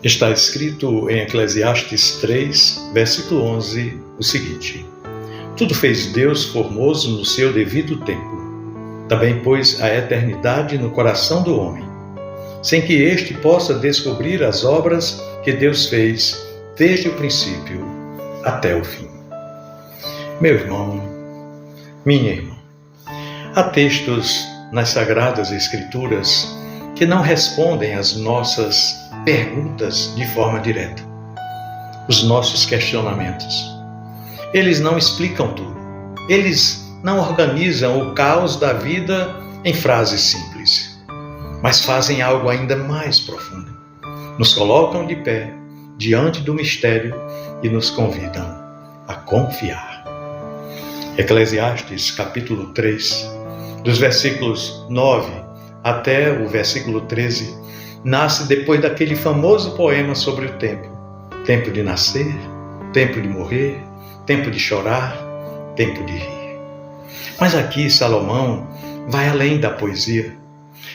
Está escrito em Eclesiastes 3, versículo 11, o seguinte: Tudo fez Deus formoso no seu devido tempo. Também pôs a eternidade no coração do homem, sem que este possa descobrir as obras que Deus fez desde o princípio até o fim. Meu irmão, minha irmã, há textos nas Sagradas Escrituras que não respondem às nossas perguntas de forma direta, os nossos questionamentos. Eles não explicam tudo. Eles não organizam o caos da vida em frases simples, mas fazem algo ainda mais profundo. Nos colocam de pé diante do mistério e nos convidam a confiar. Eclesiastes capítulo 3, dos versículos 9 até o versículo 13, nasce depois daquele famoso poema sobre o tempo. Tempo de nascer, tempo de morrer, tempo de chorar, tempo de rir. Mas aqui Salomão vai além da poesia.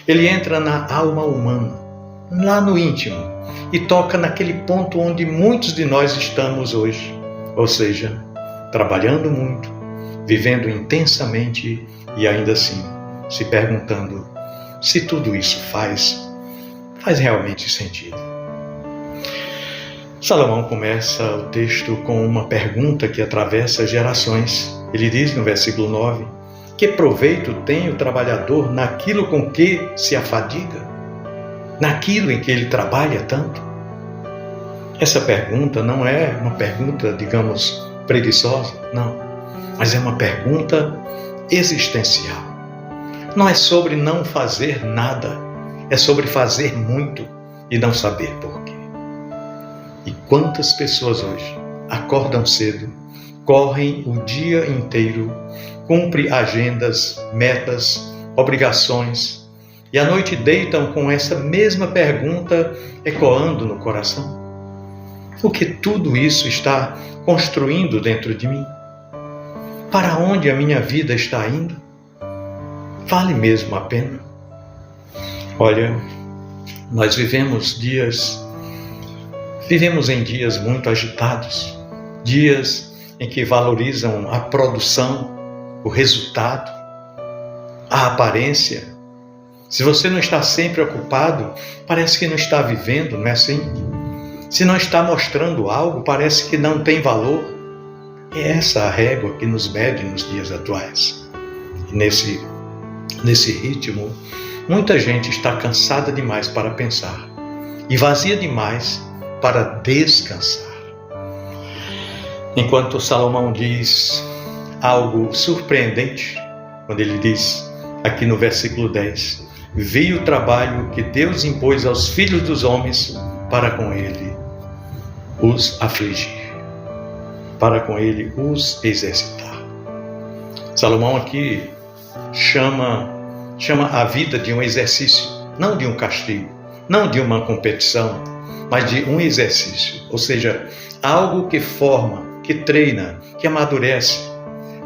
Ele entra na alma humana, lá no íntimo, e toca naquele ponto onde muitos de nós estamos hoje. Ou seja, trabalhando muito, vivendo intensamente e ainda assim se perguntando se tudo isso faz realmente sentido. Salomão começa o texto com uma pergunta que atravessa gerações. Ele diz no versículo 9: Que proveito tem o trabalhador naquilo com que se afadiga? Naquilo em que ele trabalha tanto? Essa pergunta não é uma pergunta, digamos, preguiçosa, não. Mas é uma pergunta existencial. Não é sobre não fazer nada, é sobre fazer muito e não saber porquê. E quantas pessoas hoje acordam cedo, correm o dia inteiro, cumprem agendas, metas, obrigações, e à noite deitam com essa mesma pergunta ecoando no coração? O que tudo isso está construindo dentro de mim? Para onde a minha vida está indo? Vale mesmo a pena? Olha, nós vivemos em dias muito agitados, dias em que valorizam a produção, o resultado, a aparência. Se você não está sempre ocupado, parece que não está vivendo, não é assim? Se não está mostrando algo, parece que não tem valor. É essa a régua que nos mede nos dias atuais. E nesse ritmo, muita gente está cansada demais para pensar e vazia demais para descansar. Enquanto Salomão diz algo surpreendente, quando ele diz aqui no versículo 10: Vi o trabalho que Deus impôs aos filhos dos homens para com ele os afligir, para com ele os exercitar. Salomão aqui chama a vida de um exercício, não de um castigo, não de uma competição, mas de um exercício, ou seja, algo que forma, que treina, que amadurece.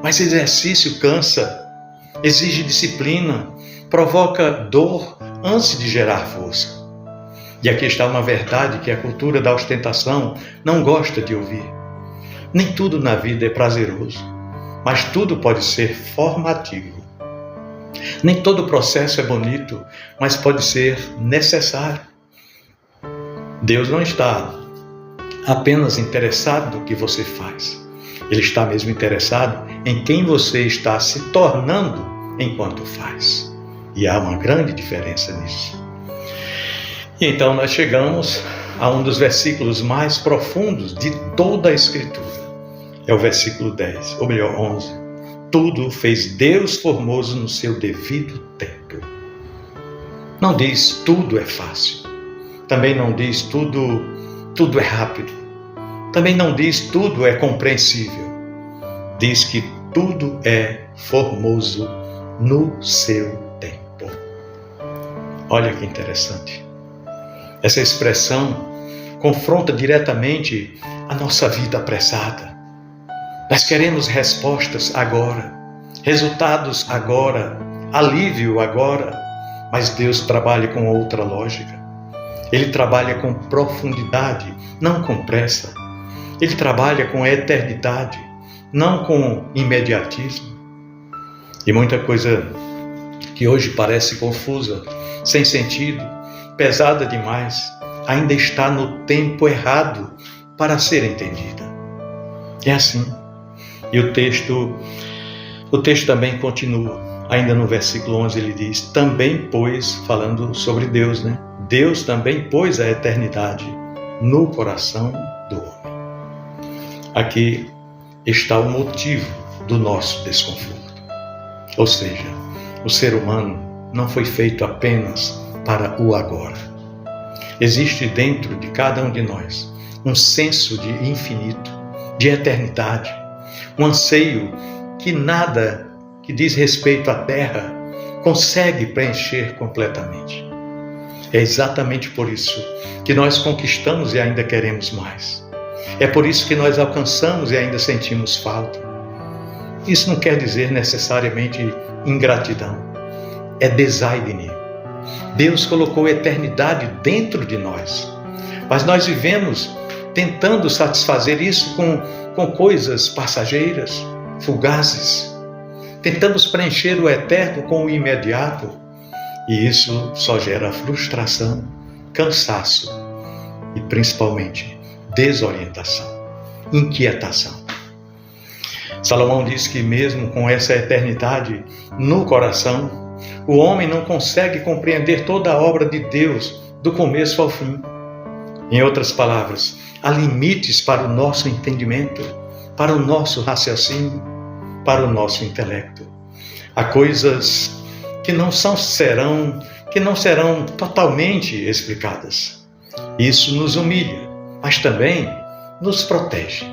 Mas exercício cansa, exige disciplina, provoca dor antes de gerar força. E aqui está uma verdade que a cultura da ostentação não gosta de ouvir. Nem tudo na vida é prazeroso, mas tudo pode ser formativo. Nem todo processo é bonito, mas pode ser necessário. Deus não está apenas interessado no que você faz. Ele está mesmo interessado em quem você está se tornando enquanto faz. E há uma grande diferença nisso. E então nós chegamos a um dos versículos mais profundos de toda a Escritura. É o versículo 10, ou melhor, 11. Tudo fez Deus formoso no seu devido tempo. Não diz tudo é fácil. Também não diz tudo é rápido. Também não diz tudo é compreensível. Diz que tudo é formoso no seu tempo. Olha que interessante. Essa expressão confronta diretamente a nossa vida apressada. Nós queremos respostas agora, resultados agora, alívio agora, mas Deus trabalha com outra lógica. Ele trabalha com profundidade, não com pressa. Ele trabalha com eternidade, não com imediatismo. E muita coisa que hoje parece confusa, sem sentido, pesada demais, ainda está no tempo errado para ser entendida. É assim. E o texto também continua. Ainda no versículo 11 ele diz, também pôs, falando sobre Deus, né? Deus também pôs a eternidade no coração do homem. Aqui está o motivo do nosso desconforto. Ou seja, o ser humano não foi feito apenas para o agora. Existe dentro de cada um de nós um senso de infinito, de eternidade, um anseio que nada que diz respeito à terra consegue preencher completamente. É exatamente por isso que nós conquistamos e ainda queremos mais. É por isso que nós alcançamos e ainda sentimos falta. Isso não quer dizer necessariamente ingratidão. É desaire. Deus colocou a eternidade dentro de nós. Mas nós vivemos tentando satisfazer isso com coisas passageiras, fugazes. Tentamos preencher o eterno com o imediato. E isso só gera frustração, cansaço e principalmente desorientação, inquietação. Salomão diz que mesmo com essa eternidade no coração, o homem não consegue compreender toda a obra de Deus do começo ao fim. Em outras palavras, há limites para o nosso entendimento, para o nosso raciocínio, para o nosso intelecto. Há coisas que não serão totalmente explicadas. Isso nos humilha, mas também nos protege.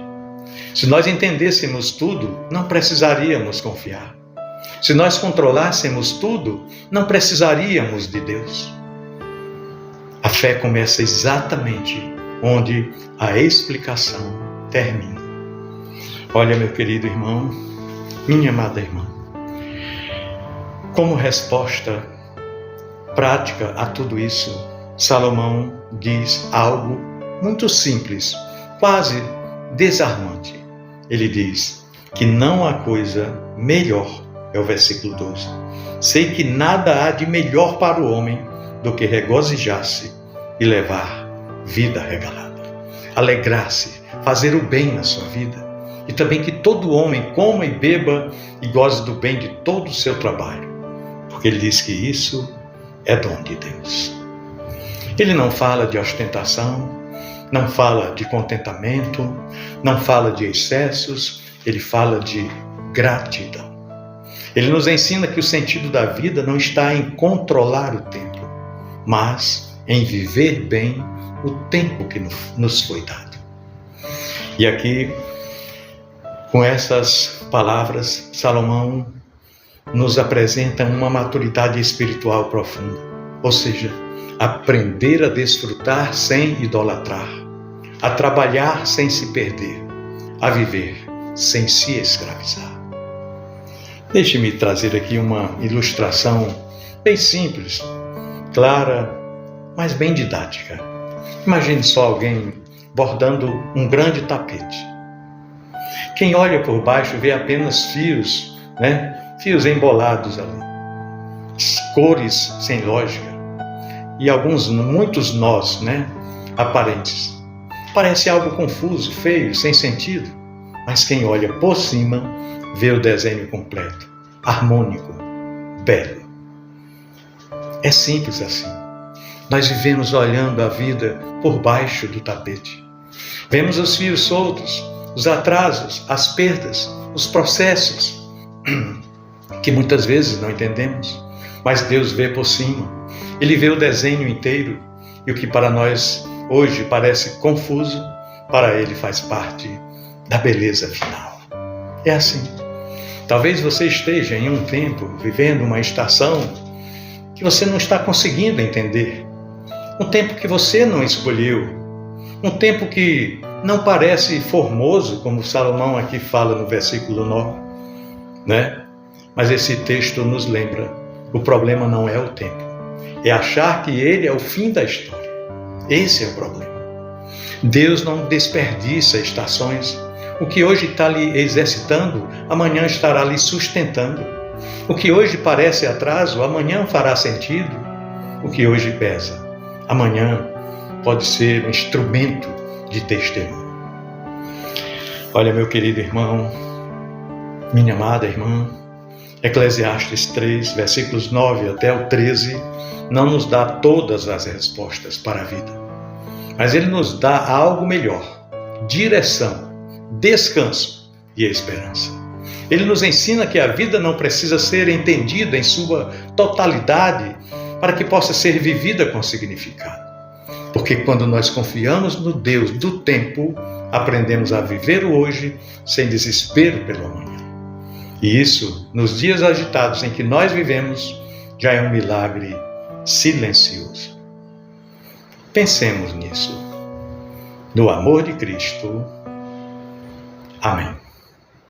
Se nós entendêssemos tudo, não precisaríamos confiar. Se nós controlássemos tudo, não precisaríamos de Deus. A fé começa exatamente onde a explicação termina. Olha, meu querido irmão, minha amada irmã, como resposta prática a tudo isso, Salomão diz algo muito simples, quase desarmante. Ele diz que não há coisa melhor, é o versículo 12. Sei que nada há de melhor para o homem do que regozijar-se e levar vida regalada. Alegrar-se, fazer o bem na sua vida. E também que todo homem coma e beba e goze do bem de todo o seu trabalho. Porque ele diz que isso é dom de Deus. Ele não fala de ostentação, não fala de contentamento, não fala de excessos, ele fala de gratidão. Ele nos ensina que o sentido da vida não está em controlar o tempo, mas em viver bem o tempo que nos foi dado. E aqui, com essas palavras, Salomão nos apresenta uma maturidade espiritual profunda, ou seja, aprender a desfrutar sem idolatrar, a trabalhar sem se perder, a viver sem se escravizar. Deixe-me trazer aqui uma ilustração bem simples, clara, mas bem didática. Imagine só alguém bordando um grande tapete. Quem olha por baixo vê apenas fios, fios embolados ali, cores sem lógica e muitos nós, aparentes. Parece algo confuso, feio, sem sentido, mas quem olha por cima vê o desenho completo, harmônico, belo. É simples assim. Nós vivemos olhando a vida por baixo do tapete. Vemos os fios soltos, os atrasos, as perdas, os processos, que muitas vezes não entendemos, mas Deus vê por cima. Ele vê o desenho inteiro e o que para nós hoje parece confuso, para Ele faz parte da beleza final. É assim. Talvez você esteja em um tempo, vivendo uma estação que você não está conseguindo entender. Um tempo que você não escolheu. Um tempo que não parece formoso, como Salomão aqui fala no versículo 9, Mas esse texto nos lembra, o problema não é o tempo, é achar que ele é o fim da história. Esse é o problema. Deus não desperdiça estações. O que hoje está lhe exercitando, amanhã estará lhe sustentando. O que hoje parece atraso, amanhã fará sentido. O que hoje pesa, amanhã pode ser um instrumento de testemunho. Olha, meu querido irmão, minha amada irmã, Eclesiastes 3, versículos 9 até o 13, não nos dá todas as respostas para a vida, mas ele nos dá algo melhor: direção, descanso e esperança. Ele nos ensina que a vida não precisa ser entendida em sua totalidade para que possa ser vivida com significado. Porque quando nós confiamos no Deus do tempo, aprendemos a viver o hoje sem desespero pelo amanhã. E isso, nos dias agitados em que nós vivemos, já é um milagre silencioso. Pensemos nisso. No amor de Cristo. Amém.